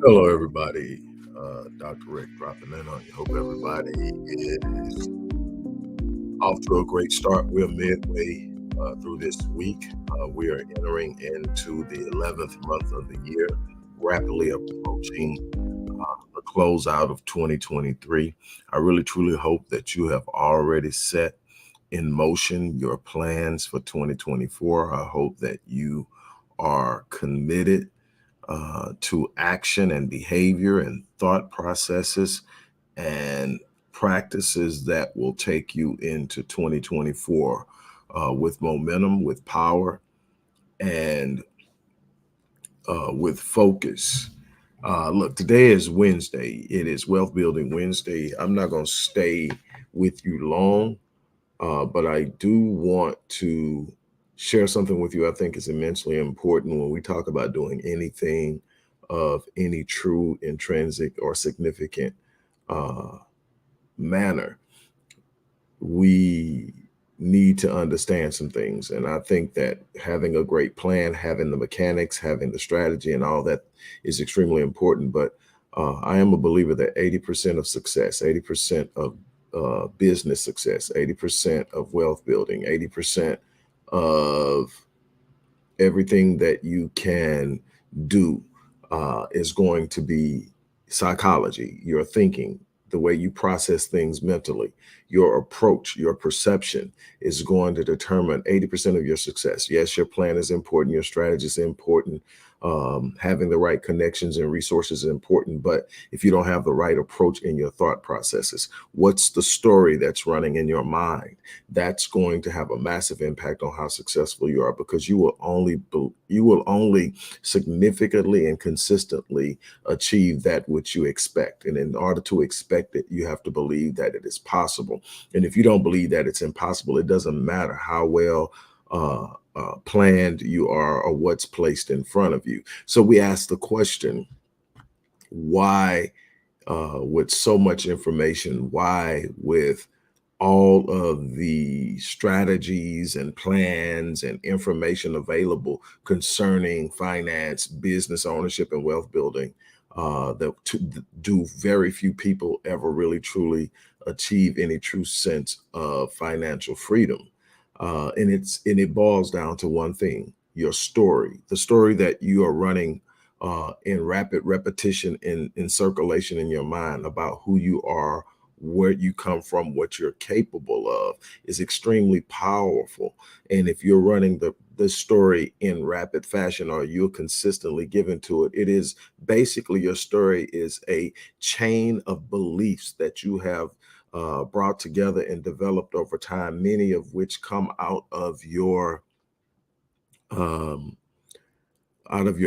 Hello, everybody. Dr. Rick dropping in on you. Hope everybody is off to a great start. We're midway through this week. We are entering into the 11th month of the year, rapidly approaching the closeout of 2023. I really, truly hope that you have already set in motion your plans for 2024. I hope that you are committed to action and behavior and thought processes and practices that will take you into 2024 with momentum, with power, and with focus. Look, today is Wednesday. It is Wealth Building Wednesday. I'm not going to stay with you long, but I do want to share something with you I think is immensely important when we talk about doing anything of any true, intrinsic, or significant uh, manner. We need to understand some things. And I think that having a great plan, having the mechanics, having the strategy, and all that is extremely important. But I am a believer that 80% of success, 80% of business success, 80% of wealth building, 80% of everything that you can do is going to be psychology, your thinking, the way you process things mentally, your approach, your perception is going to determine 80% of your success. Yes, your plan is important, your strategy is important. Having the right connections and resources is important, but if you don't have the right approach in your thought processes, what's the story that's running in your mind? That's going to have a massive impact on how successful you are, because you will only significantly and consistently achieve that which you expect. And in order to expect it, you have to believe that it is possible. And if you don't believe that it's impossible, it doesn't matter how well planned you are or what's placed in front of you. So we ask the question, why, with so much information, why, with all of the strategies and plans and information available concerning finance, business ownership, and wealth building, do very few people ever really truly achieve any true sense of financial freedom. And it boils down to one thing: your story, the story that you are running in rapid repetition, in circulation in your mind about who you are, where you come from, what you're capable of, is extremely powerful. And if you're running the story in rapid fashion, or you're consistently given to it, it is basically, your story is a chain of beliefs that you have brought together and developed over time, many of which come um, out of your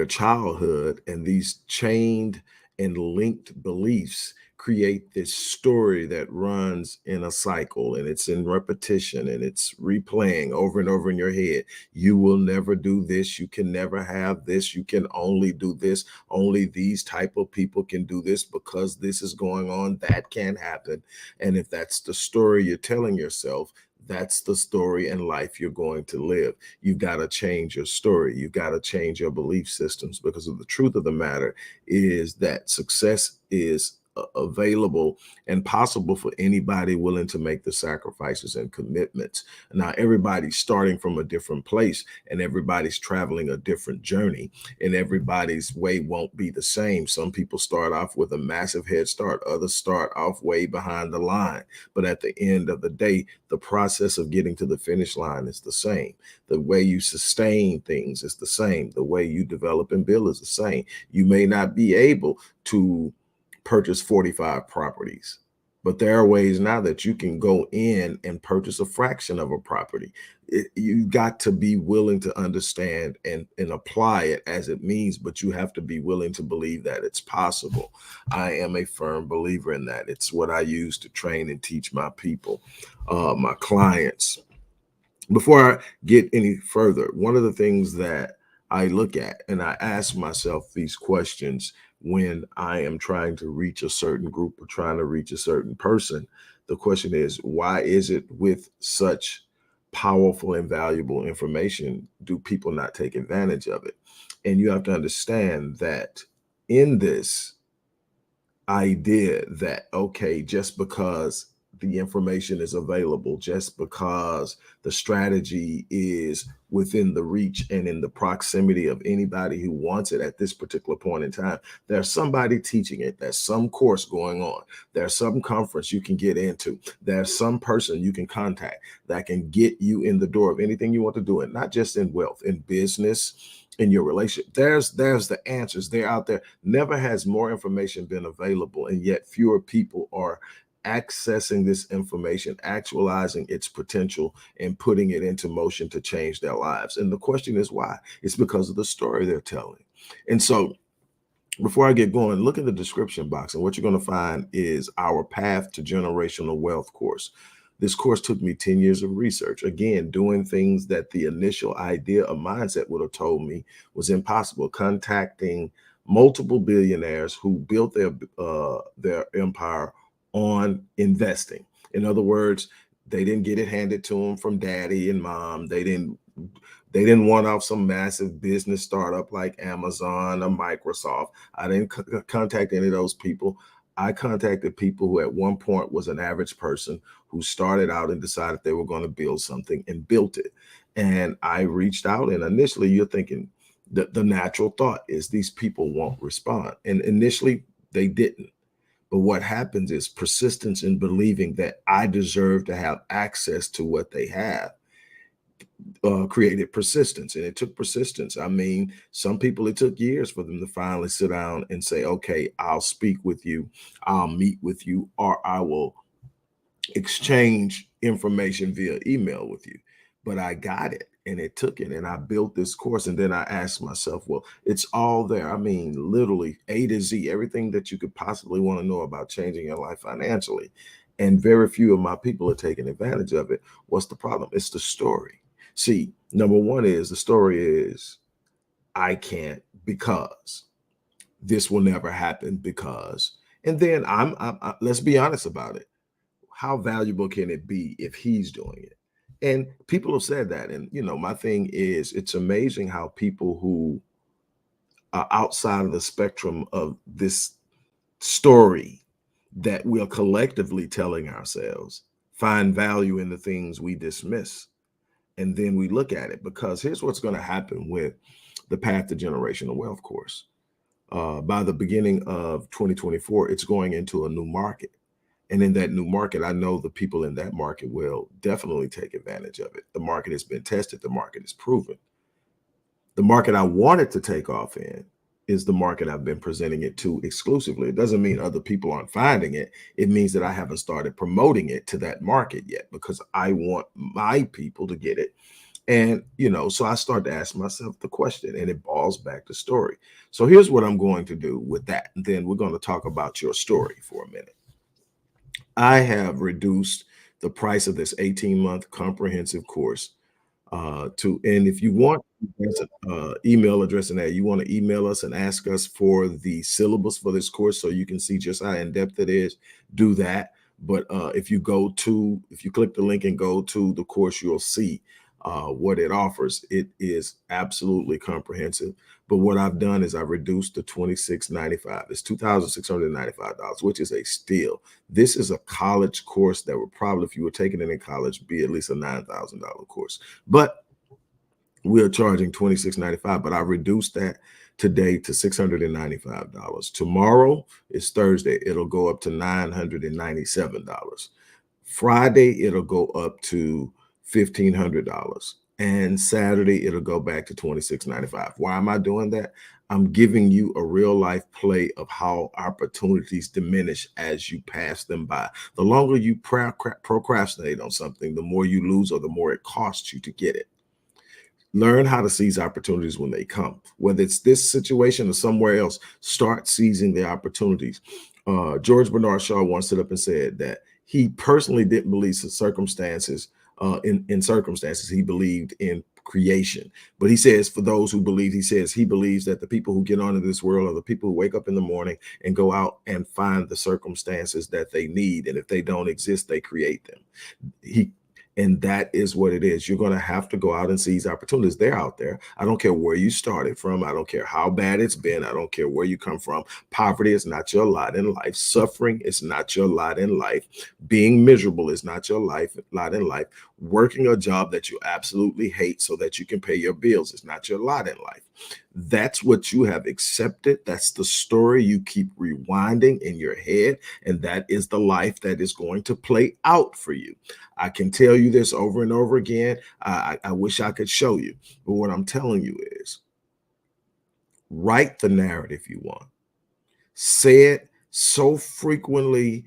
childhood. And these chained and linked beliefs create this story that runs in a cycle, and it's in repetition, and it's replaying over and over in your head. You will never do this, you can never have this, you can only do this, only these type of people can do this, because this is going on, that can't happen. And if that's the story you're telling yourself, that's the story and life you're going to live. You've got to change your story. You've got to change your belief systems, because of the truth of the matter is that success is available and possible for anybody willing to make the sacrifices and commitments. Now, everybody's starting from a different place, and everybody's traveling a different journey, and everybody's way won't be the same. Some people start off with a massive head start, others start off way behind the line. But at the end of the day, the process of getting to the finish line is the same. The way you sustain things is the same. The way you develop and build is the same. You may not be able to purchase 45 properties, but there are ways now that you can go in and purchase a fraction of a property. You got to be willing to understand and apply it as it means, but you have to be willing to believe that it's possible. I am a firm believer in that. It's what I use to train and teach my people, my clients. Before I get any further, one of the things that I look at, and I ask myself these questions when I am trying to reach a certain group or trying to reach a certain person. The question is, why is it with such powerful and valuable information do people not take advantage of it? And you have to understand that in this idea that, okay, just because the information is available, just because the strategy is within the reach and in the proximity of anybody who wants it at this particular point in time, there's somebody teaching it, there's some course going on, there's some conference you can get into, there's some person you can contact that can get you in the door of anything you want to do, and not just in wealth, in business, in your relationship. There's the answers. They're out there. Never has more information been available, and yet fewer people are accessing this information, actualizing its potential, and putting it into motion to change their lives. And the question is why? It's because of the story they're telling. And so before I get going, look at the description box, and what you're going to find is our Path to Generational Wealth course. This course took me 10 years of research, again, doing things that the initial idea of mindset would have told me was impossible, contacting multiple billionaires who built their empire on investing. In other words, they didn't get it handed to them from daddy and mom. They didn't want off some massive business startup like Amazon or Microsoft. I didn't contact any of those people. I contacted people who at one point was an average person who started out and decided they were going to build something and built it. And I reached out, and initially you're thinking the natural thought is these people won't respond. And initially they didn't. But what happens is persistence in believing that I deserve to have access to what they have created persistence, and it took persistence. I mean, some people, it took years for them to finally sit down and say, okay, I'll speak with you, I'll meet with you, or I will exchange information via email with you. But I got it, and it took it, and I built this course. And then I asked myself, well, it's all there. I mean, literally A to Z, everything that you could possibly want to know about changing your life financially. And very few of my people are taking advantage of it. What's the problem? It's the story. See, number one is the story is I can't because this will never happen because, and then let's be honest about it. How valuable can it be if he's doing it? And people have said that. And, my thing is, it's amazing how people who are outside of the spectrum of this story that we are collectively telling ourselves find value in the things we dismiss. And then we look at it, because here's what's going to happen with the Path to Generational Wealth course. By the beginning of 2024, it's going into a new market. And in that new market, I know the people in that market will definitely take advantage of it. The market has been tested. The market is proven. The market I wanted to take off in is the market I've been presenting it to exclusively. It doesn't mean other people aren't finding it. It means that I haven't started promoting it to that market yet, because I want my people to get it. And, so I start to ask myself the question, and it boils back to story. So here's what I'm going to do with that. And then we're going to talk about your story for a minute. I have reduced the price of this 18-month comprehensive course and if you want email address in there, you want to email us and ask us for the syllabus for this course so you can see just how in depth it is, do that. But if you click the link and go to the course, you'll see what it offers. It is absolutely comprehensive. But what I've done is I've reduced to $26.95. It's $2,695, which is a steal. This is a college course that would probably, if you were taking it in college, be at least a $9,000 course. But we're charging $26.95, but I reduced that today to $695. Tomorrow is Thursday. It'll go up to $997. Friday, it'll go up to $1,500. And Saturday, it'll go back to $26.95. Why am I doing that? I'm giving you a real life play of how opportunities diminish as you pass them by. The longer you procrastinate on something, the more you lose, or the more it costs you to get it. Learn how to seize opportunities when they come, whether it's this situation or somewhere else. Start seizing the opportunities. George Bernard Shaw once stood up and said that he personally didn't believe in circumstances. In circumstances, he believed in creation. But he says, for those who believe, he believes that the people who get onto this world are the people who wake up in the morning and go out and find the circumstances that they need. And if they don't exist, they create them. And that is what it is. You're going to have to go out and seize opportunities. They're out there. I don't care where you started from. I don't care how bad it's been. I don't care where you come from. Poverty is not your lot in life. Suffering is not your lot in life. Being miserable is not your lot in life. Working a job that you absolutely hate so that you can pay your bills is not your lot in life. That's what you have accepted. That's the story you keep rewinding in your head. And that is the life that is going to play out for you. I can tell you this over and over again. I wish I could show you. But what I'm telling you is write the narrative you want. Say it so frequently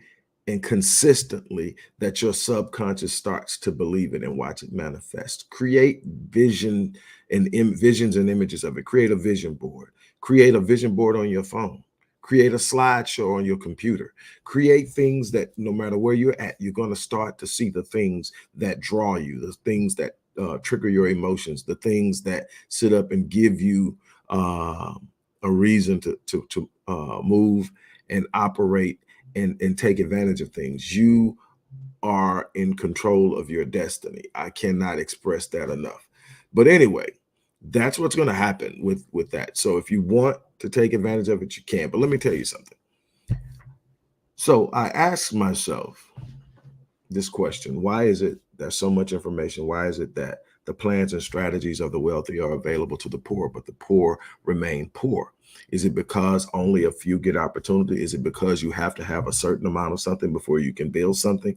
and consistently that your subconscious starts to believe it and watch it manifest. Create visions and images of it. Create a vision board. Create a vision board on your phone. Create a slideshow on your computer. Create things that no matter where you're at, you're going to start to see the things that draw you, the things that trigger your emotions, the things that sit up and give you uh, a reason to move and operate and take advantage of things. You are in control of your destiny. I cannot express that enough. But anyway, that's what's going to happen with that. So if you want to take advantage of it, you can. But let me tell you something. So I asked myself this question: why is it there's so much information? Why is it that the plans and strategies of the wealthy are available to the poor, but the poor remain poor? Is it because only a few get opportunity? Is it because you have to have a certain amount of something before you can build something?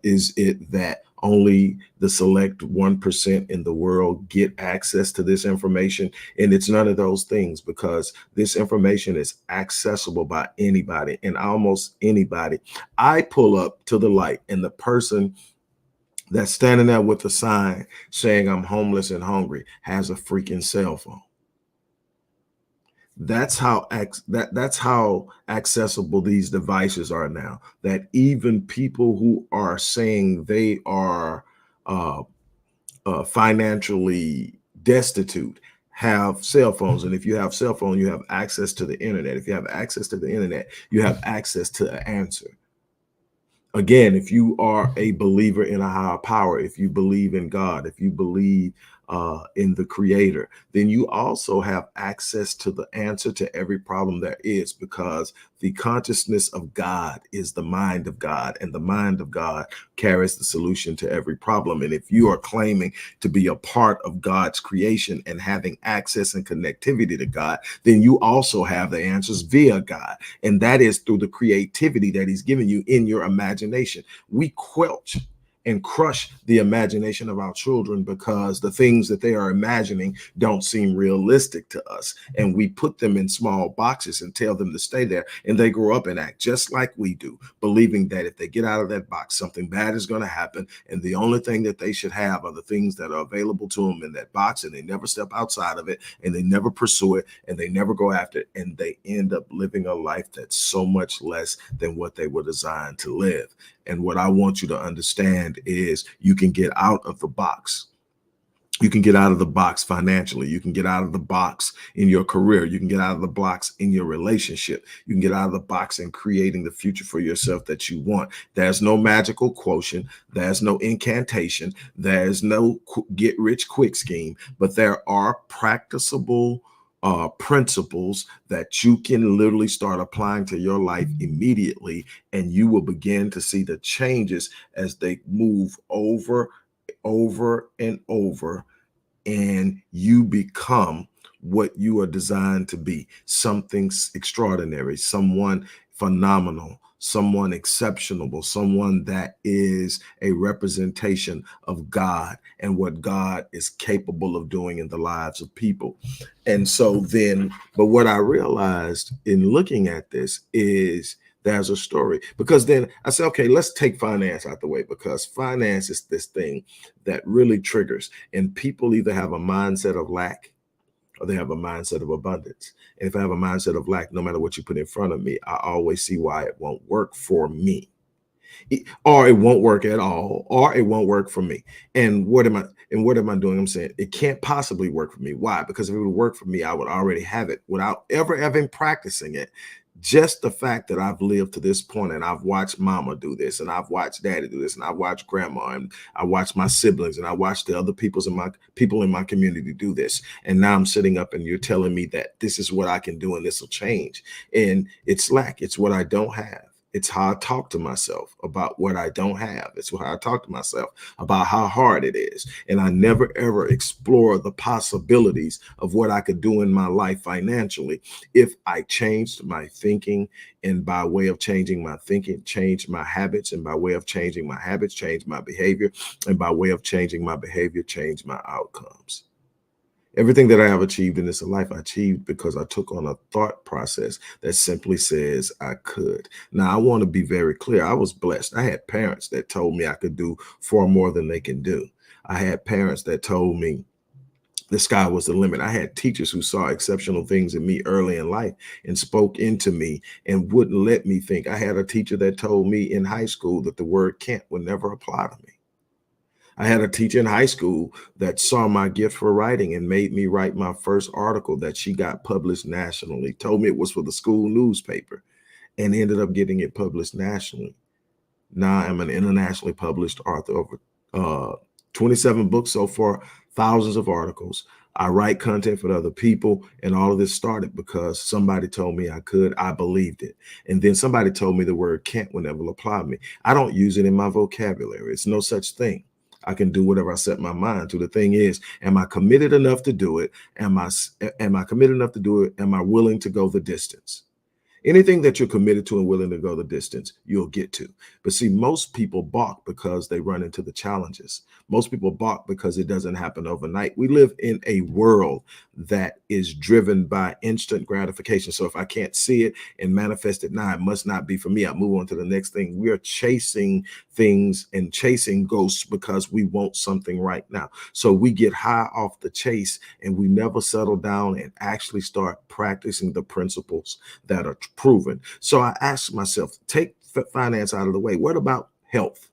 Is it that only the select 1% in the world get access to this information? And it's none of those things, because this information is accessible by anybody and almost anybody. I pull up to the light, and the person that's standing there with a sign saying I'm homeless and hungry has a freaking cell phone. That's how accessible these devices are now, that even people who are saying they are uh, financially destitute have cell phones. And if you have cell phone, you have access to the internet. If you have access to the internet, you have access to an answer. Again, if you are a believer in a higher power, if you believe in God, if you believe in the creator, then you also have access to the answer to every problem there is, because the consciousness of God is the mind of God, and the mind of God carries the solution to every problem. And if you are claiming to be a part of God's creation and having access and connectivity to God, then you also have the answers via God. And that is through the creativity that he's given you in your imagination. We quelch and crush the imagination of our children because the things that they are imagining don't seem realistic to us. And we put them in small boxes and tell them to stay there. And they grow up and act just like we do, believing that if they get out of that box, something bad is going to happen. And the only thing that they should have are the things that are available to them in that box. And they never step outside of it, and they never pursue it, and they never go after it. And they end up living a life that's so much less than what they were designed to live. And what I want you to understand is you can get out of the box. You can get out of the box financially. You can get out of the box in your career. You can get out of the box in your relationship. You can get out of the box in creating the future for yourself that you want. There's no magical quotient. There's no incantation. There's no get rich quick scheme, but there are practicable principles that you can literally start applying to your life immediately, and you will begin to see the changes as they move over and over, and you become what you are designed to be: something extraordinary, someone phenomenal, someone exceptional, someone that is a representation of God and what God is capable of doing in the lives of people. And so then, but what I realized in looking at this is there's a story, because then I said, okay, let's take finance out the way, because finance is this thing that really triggers, and people either have a mindset of lack or they have a mindset of abundance. And if I have a mindset of lack, no matter what you put in front of me, I always see why it won't work for me, or it won't work at all, or it won't work for me. And what am I doing? I'm saying it can't possibly work for me. Why? Because if it would work for me, I would already have it without ever practicing it. Just the fact that I've lived to this point and I've watched mama do this and I've watched daddy do this and I've watched grandma and I watched my siblings and I watched the other people in my community do this. And now I'm sitting up and you're telling me that this is what I can do and this will change. And it's lack. It's what I don't have. It's how I talk to myself about what I don't have. It's how I talk to myself about how hard it is. And I never ever explore the possibilities of what I could do in my life financially if I changed my thinking, and by way of changing my thinking, change my habits, and by way of changing my habits, change my behavior, and by way of changing my behavior, change my outcomes. Everything that I have achieved in this life, I achieved because I took on a thought process that simply says I could. Now, I want to be very clear. I was blessed. I had parents that told me I could do far more than they can do. I had parents that told me the sky was the limit. I had teachers who saw exceptional things in me early in life and spoke into me and wouldn't let me think. I had a teacher that told me in high school that the word can't would never apply to me. I had a teacher in high school that saw my gift for writing and made me write my first article that she got published nationally, told me it was for the school newspaper, and ended up getting it published nationally. Now I'm an internationally published author, over 27 books so far, thousands of articles. I write content for other people, and all of this started because somebody told me I could. I believed it. And then somebody told me the word can't will never apply to me. I don't use it in my vocabulary. It's no such thing. I can do whatever I set my mind to. The thing is, am I committed enough to do it? Am I committed enough to do it? Am I willing to go the distance? Anything that you're committed to and willing to go the distance, you'll get to. But see, most people balk because they run into the challenges. Most people balk because it doesn't happen overnight. We live in a world that is driven by instant gratification. So if I can't see it and manifest it now, it must not be for me. I move on to the next thing. We are chasing things and chasing ghosts because we want something right now. So we get high off the chase and we never settle down and actually start practicing the principles that are proven. So I asked myself, take finance out of the way. What about health?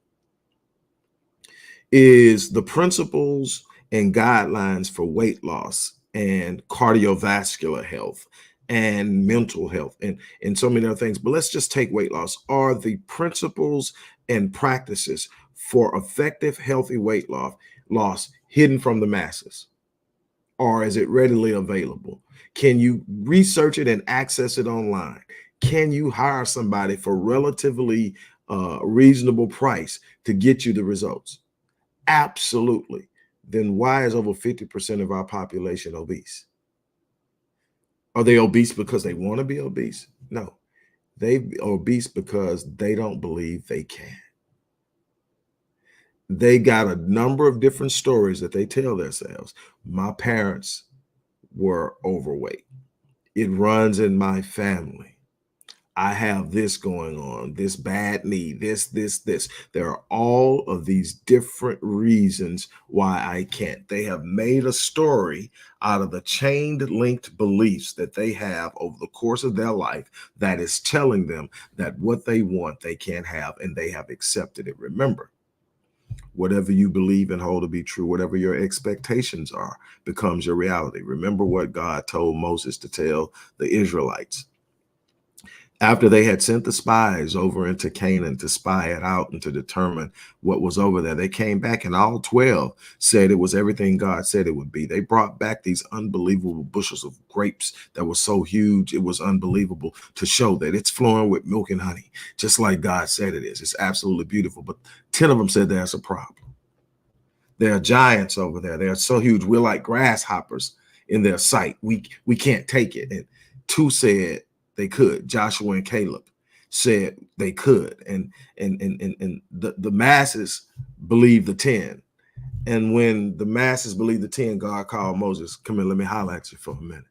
Is the principles and guidelines for weight loss and cardiovascular health and mental health and so many other things. But let's just take weight loss. Are the principles and practices for effective, healthy weight loss hidden from the masses? Or is it readily available? Can you research it and access it online? Can you hire somebody for relatively reasonable price to get you the results? Absolutely. Then why is over 50% of our population obese? Are they obese because they want to be obese? No, they obese because they don't believe they can. They got a number of different stories that they tell themselves. My parents were overweight. It runs in my family. I have this going on, this bad knee, this. There are all of these different reasons why I can't. They have made a story out of the chained linked beliefs that they have over the course of their life that is telling them that what they want, they can't have, and they have accepted it. Remember, whatever you believe and hold to be true, whatever your expectations are, becomes your reality. Remember what God told Moses to tell the Israelites after they had sent the spies over into Canaan to spy it out and to determine what was over there. They came back and all 12 said it was everything God said it would be. They brought back these unbelievable bushels of grapes that were so huge it was unbelievable, to show that it's flowing with milk and honey, just like God said it is. It's absolutely beautiful. But 10 of them said there's a problem. There are giants over there. They're so huge. We're like grasshoppers in their sight. We can't take it. And 2 said they could. Joshua and Caleb said they could. And the masses believed the 10. And when the masses believed the 10, God called Moses, come here, let me holler at you for a minute.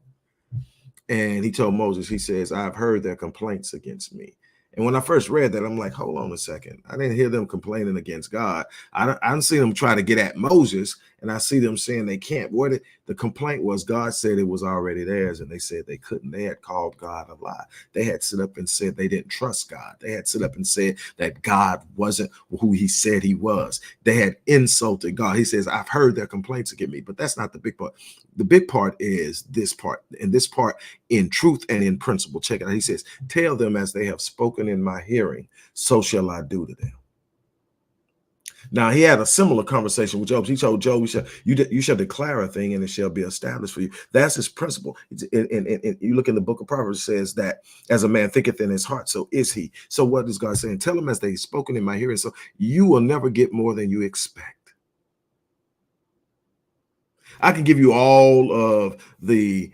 And he told Moses, he says, I've heard their complaints against me. And when I first read that, I'm like, hold on a second. I didn't hear them complaining against God. I didn't see them try to get at Moses, and I see them saying they can't. What the complaint was, God said it was already theirs, and they said they couldn't. They had called God a lie. They had stood up and said they didn't trust God. They had stood up and said that God wasn't who he said he was. They had insulted God. He says, I've heard their complaints against me, but that's not the big part. The big part is this part, and this part in truth and in principle. Check it out. He says, tell them as they have spoken in my hearing, so shall I do to them. Now he had a similar conversation with Job. He told Job, you shall declare a thing and it shall be established for you. That's his principle. And you look in the book of Proverbs, it says that as a man thinketh in his heart, so is he. So what is God saying? Tell them as they've spoken in my hearing. So you will never get more than you expect. I can give you all of the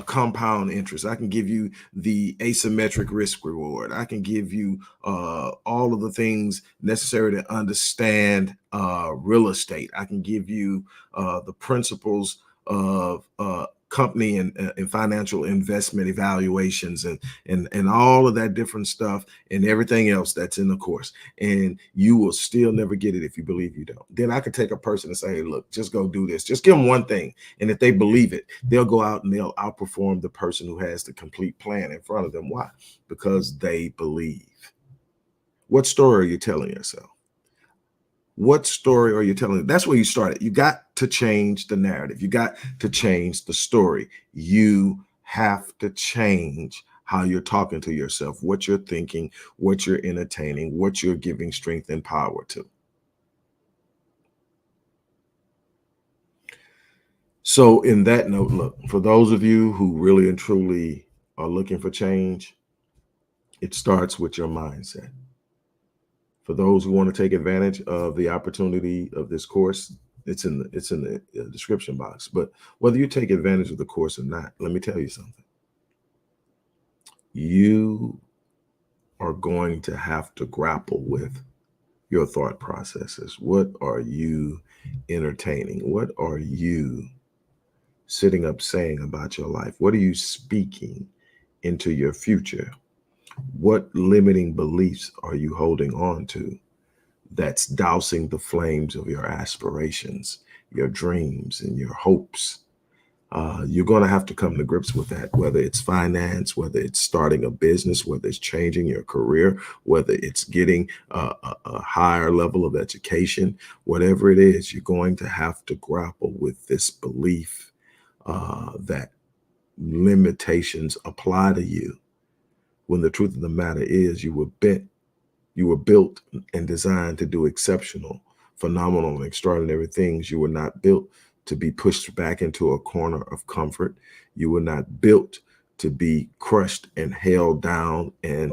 compound interest. I can give you the asymmetric risk reward. I can give you all of the things necessary to understand real estate. I can give you the principles of company and financial investment evaluations and all of that different stuff and everything else that's in the course. And you will still never get it if you believe you don't. Then I could take a person and say, hey, look, just go do this. Just give them one thing. And if they believe it, they'll go out and they'll outperform the person who has the complete plan in front of them. Why? Because they believe. What story are you telling yourself? What story are you telling? That's where you started. You got to change the narrative. You got to change the story. You have to change how you're talking to yourself, what you're thinking, what you're entertaining, what you're giving strength and power to. So in that note, look, for those of you who really and truly are looking for change, it starts with your mindset. For those who want to take advantage of the opportunity of this course, it's in the description box. But whether you take advantage of the course or not, let me tell you something. You are going to have to grapple with your thought processes. What are you entertaining? What are you sitting up saying about your life? What are you speaking into your future? What limiting beliefs are you holding on to that's dousing the flames of your aspirations, your dreams, and your hopes? You're going to have to come to grips with that, whether it's finance, whether it's starting a business, whether it's changing your career, whether it's getting a higher level of education, whatever it is, you're going to have to grapple with this belief that limitations apply to you, when the truth of the matter is you were built and designed to do exceptional, phenomenal, and extraordinary things. You were not built to be pushed back into a corner of comfort. You were not built to be crushed and held down and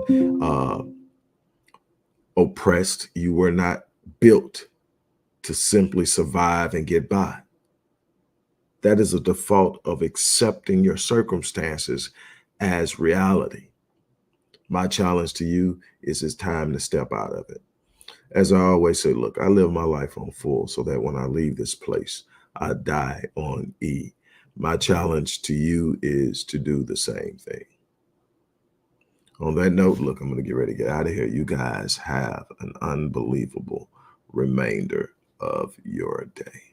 oppressed. You were not built to simply survive and get by. That is a default of accepting your circumstances as reality. My challenge to you is it's time to step out of it. As I always say, look, I live my life on full so that when I leave this place, I die on E. My challenge to you is to do the same thing. On that note, look, I'm going to get ready to get out of here. You guys have an unbelievable remainder of your day.